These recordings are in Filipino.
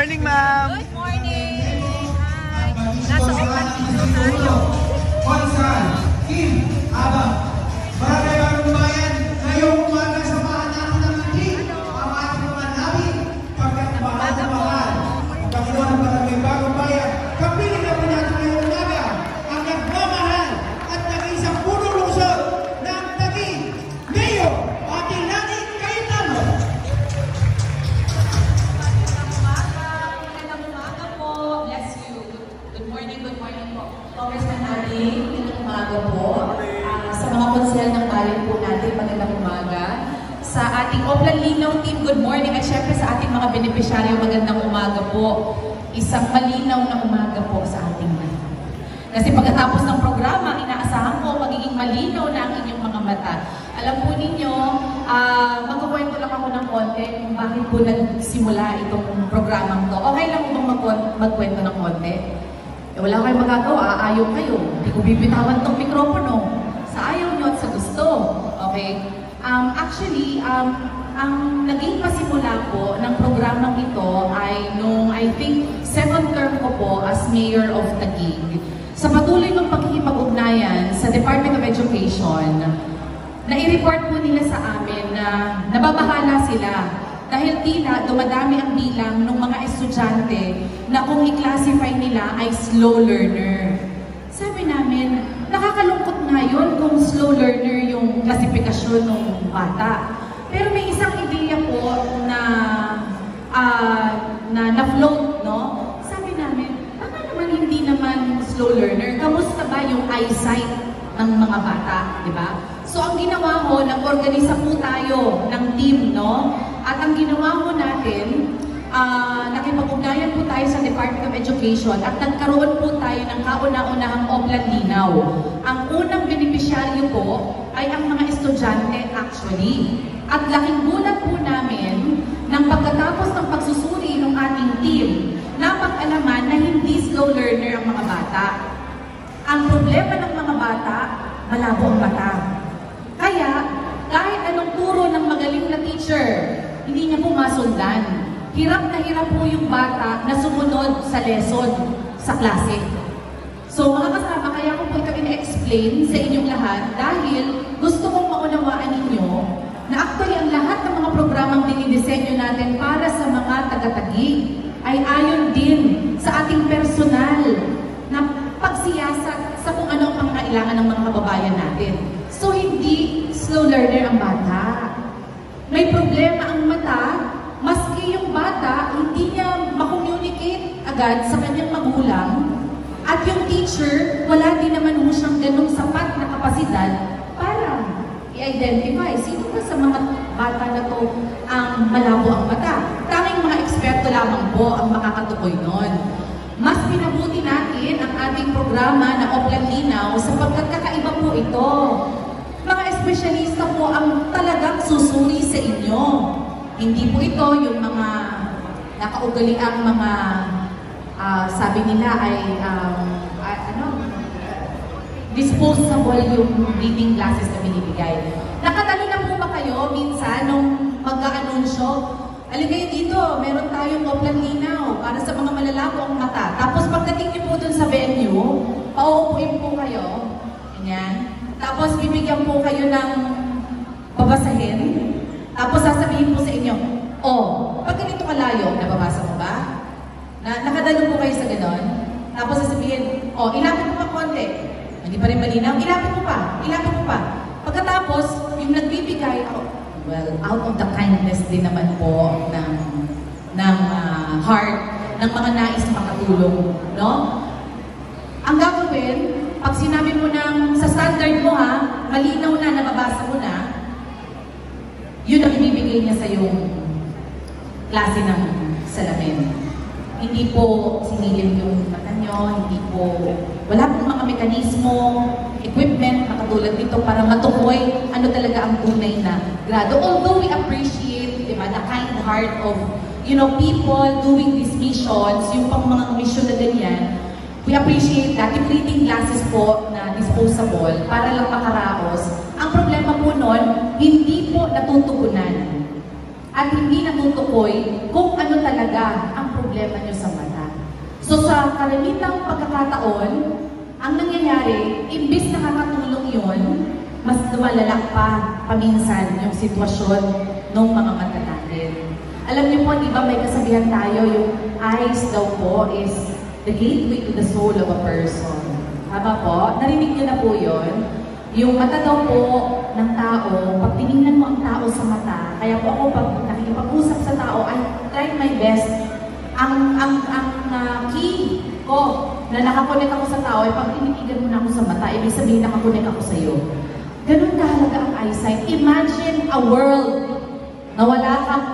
morning, ma'am! Good morning! Hi! Nasa Oman dito tayo. Konsan, Kim, Aba, Barangay Bagong Bayan, ngayong umaga samahan natin ng team, ang ating mga namin, pagkatbahal na mahal. Pagkakuha ng Barangay Bagong Bayan, kapiling na po natin ngayong umaga, ang nagmamahal at nag-iisang punong lungsod ng Taguig, Mayor Ating Lani Cayetano. Magandang umaga po. Bless you. Good morning po. Congressman Aling, magandang umaga po. Sa mga konsehal ng bayan po natin, magandang umaga. Sa ating Oplan Linaw team, good morning. At syempre sa ating mga benepisyaryo, magandang umaga po. Isang malinaw na umaga po sa ating lahat. Kasi pagkatapos ng programa, inaasahan ko magiging malinaw na ang inyong mga mata. Alam po ninyo, magkukwento lang ako ng konti kung bakit po nagsimula itong programang to. Okay lang po bang magkwento ng konti? Eh, wala kayong magagawa, ayaw kayo. Hindi ko bibitawan tong mikropono. Sa ayaw nyo at sa gusto. Okay? Actually, ang naging pasimula po ng programang ito ay nung, I think, second term ko po as Mayor of Taguig. Sa patuloy ng pagkikipag-ugnayan sa Department of Education, nai-report po nila sa amin na nababahala sila dahil tila dumadami ang bilang ng mga estudyante na kung i-classify nila ay slow learner. Sabi namin, nakakalungkot nga yun kung slow learner yung klasifikasyon ng bata. Pero may isang ideya po na na-float, no? Sabi namin, baka naman hindi naman slow learner. Kamusta ba yung eyesight ng mga bata, di ba? So ang ginawa ko, nag-organisa po tayo ng team, no? At ang ginawa po natin, nakipag-ugnayan po tayo sa Department of Education at nagkaroon po tayo ng kauna-unahang Oplan Linaw. Ang unang benepisyaryo po ay ang mga estudyante actually. At laking gulat po namin nang pagkatapos ng pagsusuri ng ating team, napag-alaman na hindi slow learner ang mga bata. Ang problema ng mga bata, malabo ang mata. Kaya, kahit anong turo ng magaling na teacher, hindi niya po masundan. Hirap na hirap po yung bata na sumunod sa lesson, sa klase. So mga kasama, kaya ko po ito ina-explain sa inyong lahat dahil gusto kong maunawaan ninyo na actually ang lahat ng mga programang dinidisenyo natin para sa mga taga-Taguig ay ayon din sa ating personal na pagsiyasat sa kung ano ang pangangailangan ng mga kababayan natin. So hindi slow learner ang bata. May problema ang mata, maski yung bata hindi niya makommunicate agad sa kanyang magulang at yung teacher, wala din naman mo siyang ganung sapat na kapasidad para i-identify sino ba sa mga bata na to ang malabo ang mata. Tanging mga eksperto lamang po ang makakatukoy nun. Mas pinabuti natin ang ating programa na Oplan Linaw sapagkat kakaiba po ito. Mga espesyalista po ang talagang susuri sa inyo. Hindi po ito yung mga nakaugaliang mga sabi nila ay disposable yung reading glasses na binibigay. Nakatali na po ba kayo minsan nung mag-aanunsyo? Alin kayo dito, meron tayong Oplan Linaw para sa mga malalabo ang mata. Tapos pagdating niyo po dun sa venue, pauupuin po kayo. Ganyan. Tapos bibigyan po kayo ng babasahin. Tapos sasabihin po sa inyo, oh, pag ganito kalayo, nababasa mo ba? Nakadalo po kayo sa ganon. Tapos sasabihin, oh, ilapit mo pa konti. Hindi pa rin malinaw, ilapit mo pa. Pagkatapos, yung nagbibigay, well, out of the kindness din naman po ng heart, ng mga nais makatulong, no? Ang gagawin, pag sinabi mo sa standard mo ha, malinaw na, nababasa mo na, yun ang ibibigay niya sa yung klase ng salamin. Hindi po sinilin yung mata nyo, hindi po, wala pong mga mekanismo, equipment na katulad nito para matukoy ano talaga ang tunay na grado. Although we appreciate, diba, the kind heart of, people doing these missions, yung pang mga mission na ganyan, we appreciate that. Yung reading glasses po na disposable para lang makaraos. Ang problema po nun, hindi po natutugunan. At hindi natutugunan point kung ano talaga ang problema nyo sa mata. So sa karamitang pagkakataon, ang nangyayari, imbis nakakatulong yun, mas lumalala pa paminsan yung sitwasyon ng mga mata natin. Alam niyo po, di ba may kasabihan tayo, yung eyes daw po is the gateway to the soul of a person. Tama po? Narinig niyo na po yun? Yung mata daw po ng tao, pag tinignan mo ang tao sa mata, kaya po ako pag nakikipag-usap sa tao, I try my best. Ang key ko na nakakonek ako sa tao ay pag tinitigan mo na ako sa mata, ibig sabihin nakakonek ako sa iyo. Ganun kahalaga ang eyesight. Imagine a world na wala kang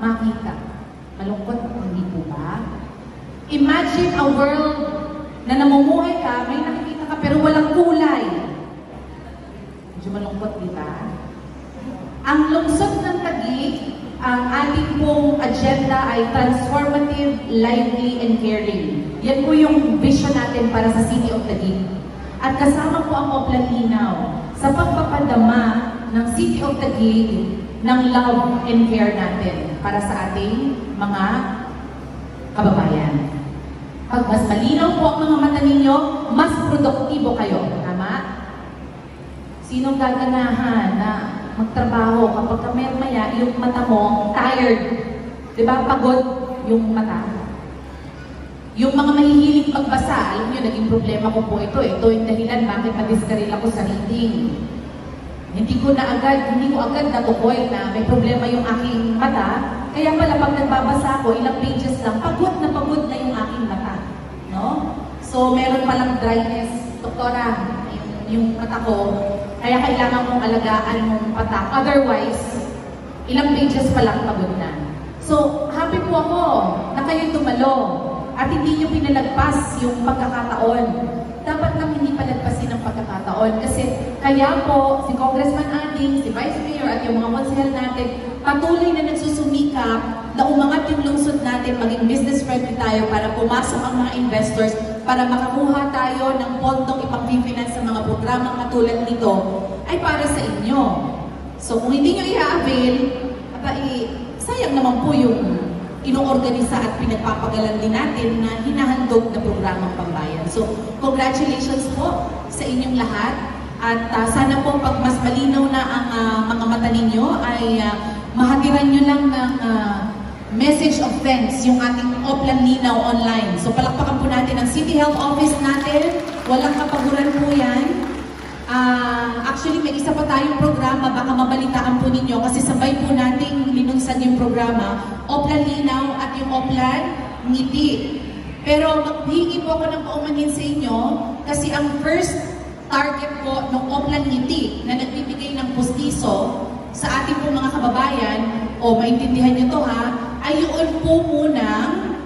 makita. Malungkot, hindi po ba? Imagine a world na namumuhay ka, may nakikita ka pero walang kulay. Medyo malungkot, di ba? Ang lungsod ng Taguig, ang ating pong agenda ay transformative, lively, and caring. Yan po yung vision natin para sa City of Taguig. At kasama po ang Oplan Linaw sa pagpapadama ng City of Taguig ng love and care natin para sa ating mga kababayan. Pag mas malinaw po ang mga mata ninyo, mas produktibo kayo. Tama? Sinong gaganahan na magtrabaho kapag maya yung mata mo tired? Diba? Pagod yung mata. Yung mga mahihilig magbasa, alam nyo, naging problema ko po ito. Ito yung dahilan bakit na-discarrel ako sa reading. Hindi ko agad natukoy na may problema yung aking mata. Kaya pala pag nagbabasa ako, ilang pages lang, pagod na yung aking mata. No? So, meron palang dryness. Doktora, yung mata ko, kaya kailangan mong alagaan mong mata. Otherwise, ilang pages pa lang pagod na. So, happy po ako na kayo tumalo at hindi nyo pinalagpas yung pagkakataon. Dapat lang hindi palagpasin ang pagkakataon kasi kaya po si Congressman Ading, si Vice Mayor at yung mga konsehal natin patuloy na nagsusumikap na umangat yung lungsod natin, maging business friendly tayo para pumasok ang mga investors para makakuha tayo ng pondong ipang-finance sa mga programang katulad nito ay para sa inyo. So kung hindi nyo i-avail, sayang naman po yung inoorganisa at pinagpapagalan din natin na hinahandog na programang pambayan. So, congratulations po sa inyong lahat at sana po pag mas malinaw na ang mga mata ninyo ay mahatiran nyo lang ng message of thanks yung ating Oplan Linaw online. So, palakpakan po natin ang City Health Office natin. Walang kapaguran po yan. Actually, may isa pa tayong programa, baka mabalitaan po ninyo kasi sabay po nating linunsan yung programa, Oplan Linaw at yung Oplan Ngiti. Pero maghihingi po ako ng paumanhin sa inyo kasi ang first target po ng Oplan Ngiti na nagbibigay ng pustiso sa ating po mga kababayan, o maintindihan nyo to ha, ay yun po munang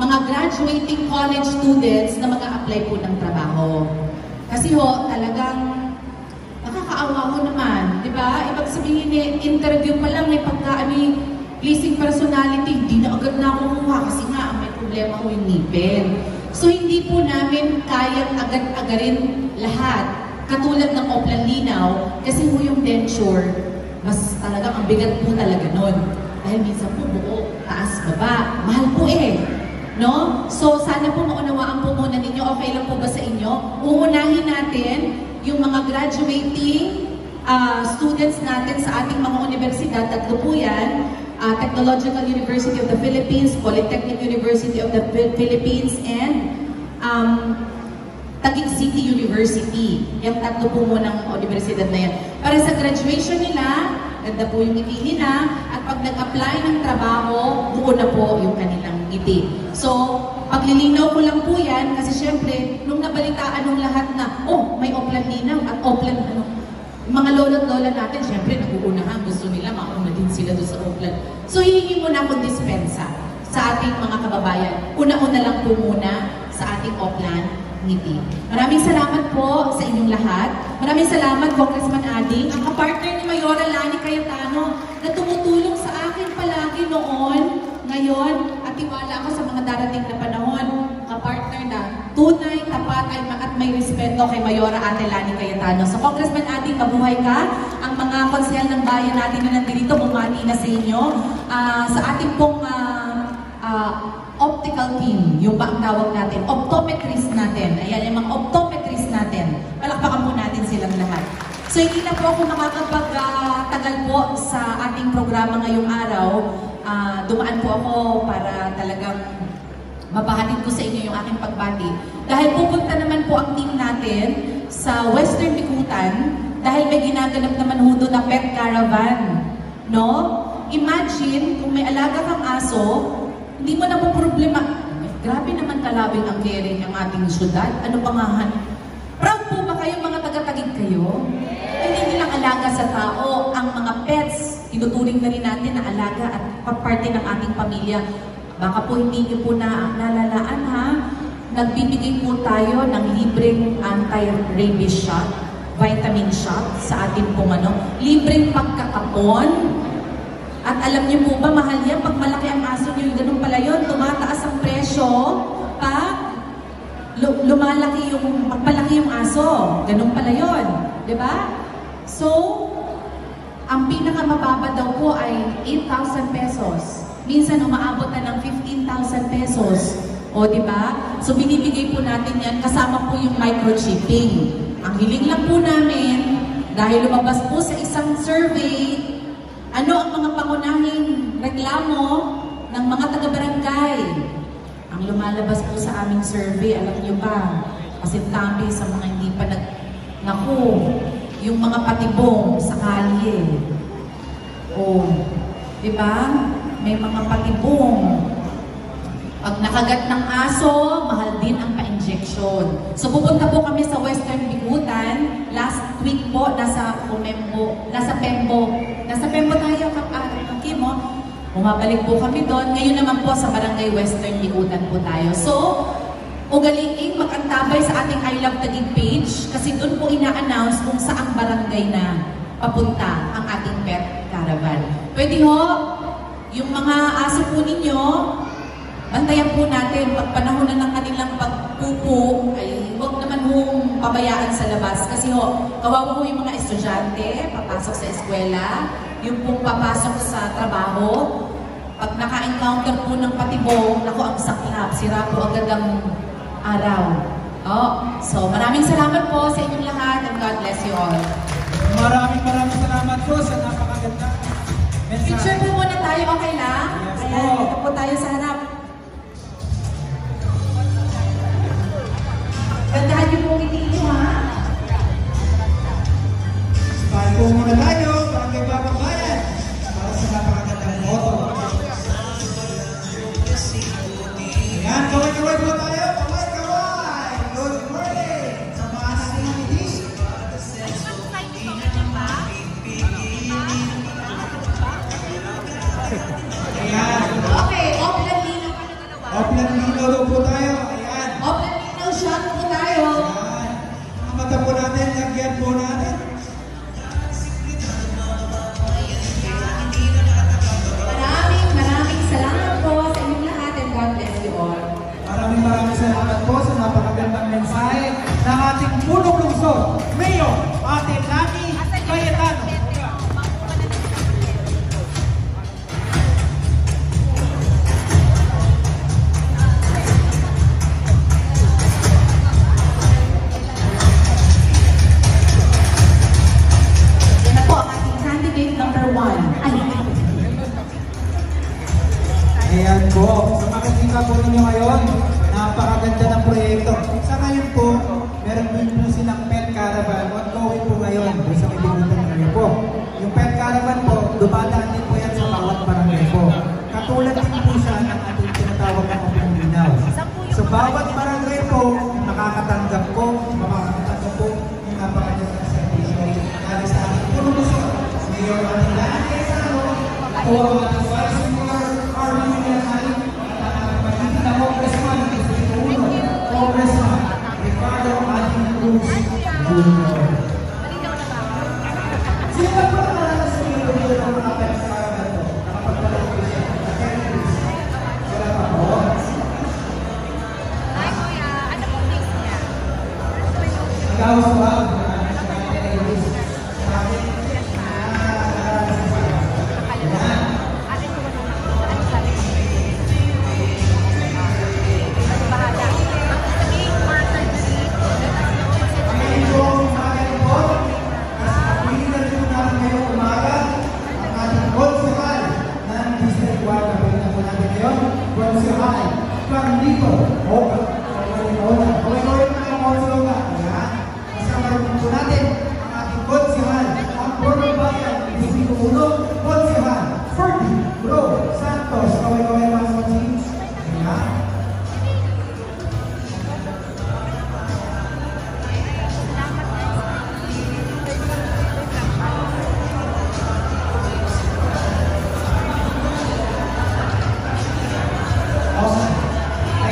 mga graduating college students na mag-a-apply po ng trabaho. Kasi ho, talagang nakakaawa ho naman, di ba? Ibig sabihin interview pa lang, may pleasing personality, hindi na agad na ako kuha kasi nga may problema ko yung ngipin. So hindi po namin kayang agad-agarin lahat, katulad ng Oplan Linaw, kasi ho yung denture, mas talagang ang bigat po talaga nun. Dahil minsan po buo, taas, baba, mahal po no? So, sana po maunawaan po muna ninyo, okay lang po ba sa inyo? Uunahin natin yung mga graduating students natin sa ating mga universidad. Tatlo po yan. Technological University of the Philippines, Polytechnic University of the Philippines, and Taguig City University. Yung tatlo po muna ng universidad na yan. Para sa graduation nila, ganda po yung ngiti nila, at pag nag-apply ng trabaho, doon na po yung kanilang ngiti. So, paglilinaw ko lang po yan, kasi syempre, nung nabalitaan ng lahat na, oh, may Oplan Linaw at Oplan, mga lolo't lola natin, syempre, nag-uunahan, gusto nila, mauna din sila doon sa Oplan. So, hihingi muna akong dispensa sa ating mga kababayan. Una-una lang po muna sa ating Oplan Ngiti. Maraming salamat po sa inyong lahat. Maraming salamat, Congressman Ading, ang kapartner ni Mayora Lani Cayetano na tumutulong sa akin palagi noon, ngayon, at tiwala ako sa mga darating na panahon. Kapartner na tunay, tapat, at may respeto kay Mayora Ate Lani Cayetano. So, Congressman Ading, mabuhay ka. Ang mga mga konsehal ng bayan natin na nandito, bumati na sa inyo. Sa ating pong optical team, yung ba ang tawag natin, optometrist natin. Ayan, yung mga optometrist natin. Palakpakan po natin silang lahat. So hindi na po ako makakapagtagal po sa ating programa ngayong araw. Dumaan po ako para talagang mapahatid ko sa inyo yung aking pagbati. Dahil pupunta naman po ang team natin sa Western Bikutan dahil may ginaganap naman ho doon na pet caravan. No? Imagine kung may alaga kang aso, hindi mo na po problema. Grabe naman kalabing ang caring ng ating syudad. Ano pa nga? Proud po ba kayo mga taga-Taguig kayo? Hindi nilang alaga sa tao. Ang mga pets, tinuturing na rin natin na alaga at parte ng ating pamilya. Baka po hindi niyo po nalalaan ha. Nagbibigay po tayo ng libreng anti-rabies shot, vitamin shot sa ating pong libreng pagkakapon. At alam niyo po ba, mahal yan, pag malaki ang aso niyo, ganun pala yun, tumataas ang presyo, pag lumalaki yung, pagpalaki yung aso, ganun pala yun, di ba? So, ang pinakamababa daw po ay 8,000 pesos. Minsan umaabot na ng 15,000 pesos. O, di ba? So, binibigay po natin yan, kasama po yung microchipping. Ang hiling lang po namin, dahil lumabas po sa isang survey, ano ang mga pangunahing reklamo ng mga taga-barangay? Ang lumalabas po sa aming survey, alam niyo ba, pasintabi sa mga hindi pa naku, yung mga patibong sa kalye. O, di ba? May mga patibong. Pag nakagat ng aso, mahal din ang pa-injection. So pupunta po kami sa Western Bikutan. Last week po, nasa Pembo tayo, Kim, bumabalik po kami doon. Ngayon naman po sa Barangay Western Bikutan po tayo. So, ugaliin, mag-antabay sa ating I Love Taguig page kasi doon po ina-announce kung saang barangay na papunta ang ating pet caravan. Pwede ho, yung mga aso po ninyo, bantayan po natin, pag panahon na ng kanilang pagpupo, ay huwag naman hong pabayaan sa labas. Kasi kawawa ho yung mga estudyante, papasok sa eskwela, yung pong papasok sa trabaho. Pag naka-encounter po ng patibong, naku, ang saklap, sira po agad ang araw. So maraming salamat po sa inyong lahat and God bless you all. Maraming salamat po sa napakaganda. Picture po muna tayo, okay lang? Yes, ayan, ito po tayo sa harap. Gandahan niyo po ngiti niyo, ha? Smile po muna tayo, Barangay Bababayan, para sa napakagandang photo. Ayan, kaway-kaway po tayo, kaway-kaway! Good morning! Samahan natin ang ngiti. Ayan. Okay, offline linaw pa na dalawa. Offline linaw po tayo. Ayan. Offline linaw shot po tayo. Ayan. Ang mata po natin, lagyan po natin. Maraming salamat po sa inyong lahat and God bless you all. Maraming salamat po sa napakagandang mensahe ng ating punong lungsod, Mayor Ate Lani Cayetano. Ayan po, sa makikita po ninyo ngayon, napakaganda ng proyekto. Sa ngayon po, meron din po silang pet caravan, ongoing po ngayon, sa may binutan ngayon po. Yung pet caravan po, dumadaan din po yan sa bawat barangay po. Katulad din po siya ng ating tinatawag na kapilinaw. Sa bawat barangay po, makakatanggap po yung napakagandang servisyo. Kaya sa ating punong gusto, Mayor Ate Lani Cayetano, ako ang ating vice Congressman Ricardo Ating Cruz Jr. Sino ba po nakalalas sa iyo ng mga pet caravan po? Nakapagpalala ko siya. Wala pa po? Ay, kuya, ano pong name niya? Nagawas ba? Carlito. Okay. Kaway-kaway na ang konsulo ka. Ayan. Kasama rin po natin ang ating konsihan, ang Board of Bayan, Distrito 1, konsihan, Ferdy Bro Santos. Kaway-kaway mga konsihan. Ayan.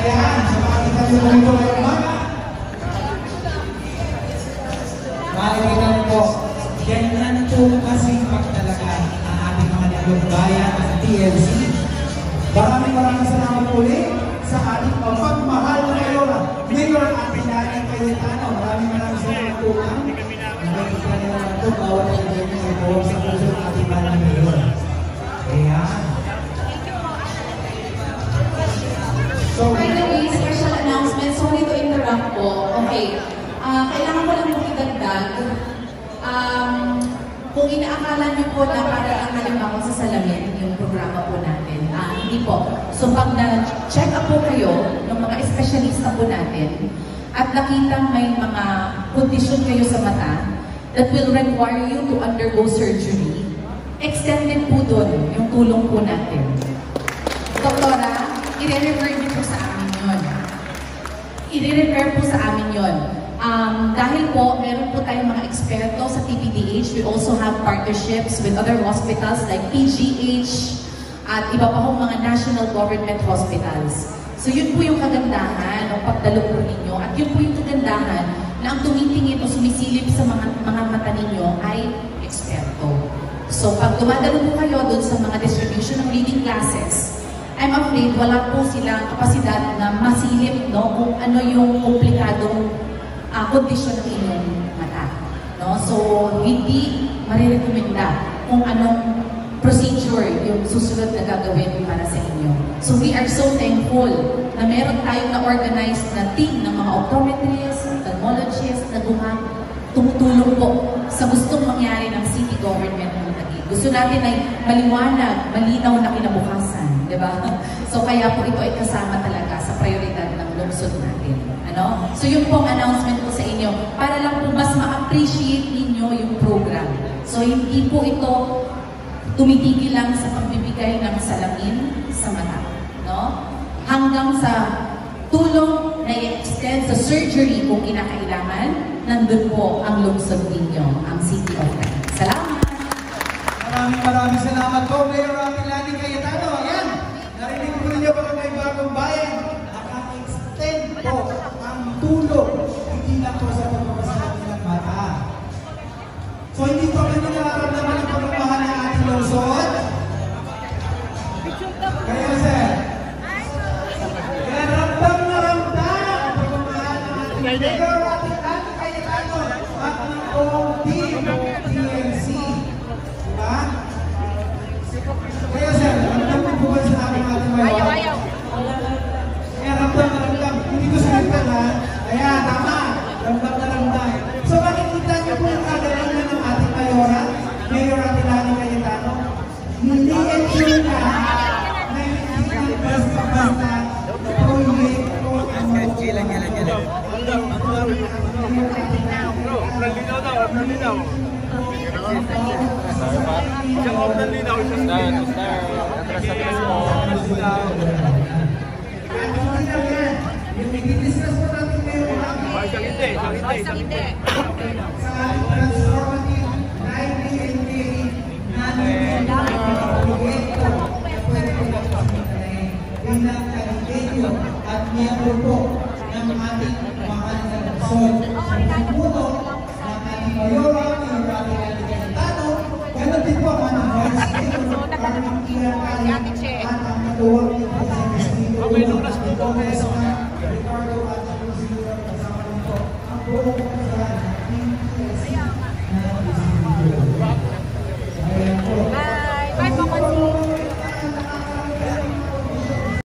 Ayan, so makikita niyo po ito ngayong umaga. Makikita niyo po, ganyan po kasipag talaga ang ating mga nalugbayan at TLC. Maraming salamat ulit sa ating pagmamahal na Mayora. Mayor Atilani Cayetano, maraming salamat po lang. Nakikita niyo naman ito, bawat kayo niyo ay buwag sa puso ng ating mahal na Mayor. Ayan. So, by the way, special announcement, sorry to interrupt po. Okay, kailangan ko lang magdagdag. Kung inaakala niyo po na para lang halimbawa sa salamin yung programa po natin, hindi po. So, pag na-check up po kayo ng mga espesyalista po natin at nakita may mga kondisyon kayo sa mata that will require you to undergo surgery, extended po doon yung tulong po natin. Doktora, i-refer niyo po sa amin yun. I-refer po sa amin yun. Dahil po, meron po tayong mga eksperto sa TPDH. We also have partnerships with other hospitals like PGH at iba pa pong mga national government hospitals. So yun po yung kagandahan ng pagdalo po ninyo. At yun po yung kagandahan na ang tumitingin o sumisilip sa mga mata ninyo ay eksperto. So pag dumadalo po kayo doon sa mga distribution ng reading classes, I'm afraid wala po silang kapasidad na masilip, no, kung ano yung komplikadong kondisyon ng inyong mata. No? So, hindi marirekomenda kung anong procedure yung susunod na gagawin para sa inyo. So, we are so thankful na meron tayong na-organized na team ng mga optometrists, ophthalmologists, na tumutulong po sa gustong mangyari ng city government ng Taguig. Gusto natin ay maliwanag, malinaw na kinabukasan, di ba? So kaya po ito ay kasama talaga sa prioridad ng lungsod natin. Ano? So yun po ang announcement ko sa inyo para lang po mas ma-appreciate ninyo yung program. So hindi po ito tumitigil lang sa pagbibigay ng salamin sa mata. No? Hanggang sa tulong na i-extend sa surgery kung kinakailangan, nandun po ang lungsod ninyo, ang City of Taguig. Salamat! Maraming salamat po, Mayor Atilani Cayetano. Ayan, narinig po ninyo mga may bagong bayan. Naka-extend po ang tulong, hindi lang po sa pagpapasabi ng mata. So hindi po kami nararamdaman ang pagmamahal ng ating lungsod. Kaya sir, kaya ramdam na ramdam ang pagmamahal ng ating Mayor Atilani Cayetano at ng OD TLC. Diba? Kaya sir, ramdam mo po ba sa aking ating Mayor? Kaya ramdam na ramdam. Hindi ko salitan ha. Kaya tama. Ramdam na ramdam. So makikita niyo po yung kagalingan ng ating Mayora, Mayor Atilani Cayetano. Nili-ensure na na hindi basta-basta proyekto ang yung i-discuss po natin ngayon sa ating transformative 1988 na proyekto na pwede po bilang kandidato at miyembro po ng ating mahal na lungsod. Sa puno ng ating Mayora, Mayor Atilani Cayetano, gano'n din po ang ating Vice Mayor, Carmen Kiran at ang katuwang niyo po sa Distrito 1, Congressman Ricardo at ang Presidente kasama nito ang buong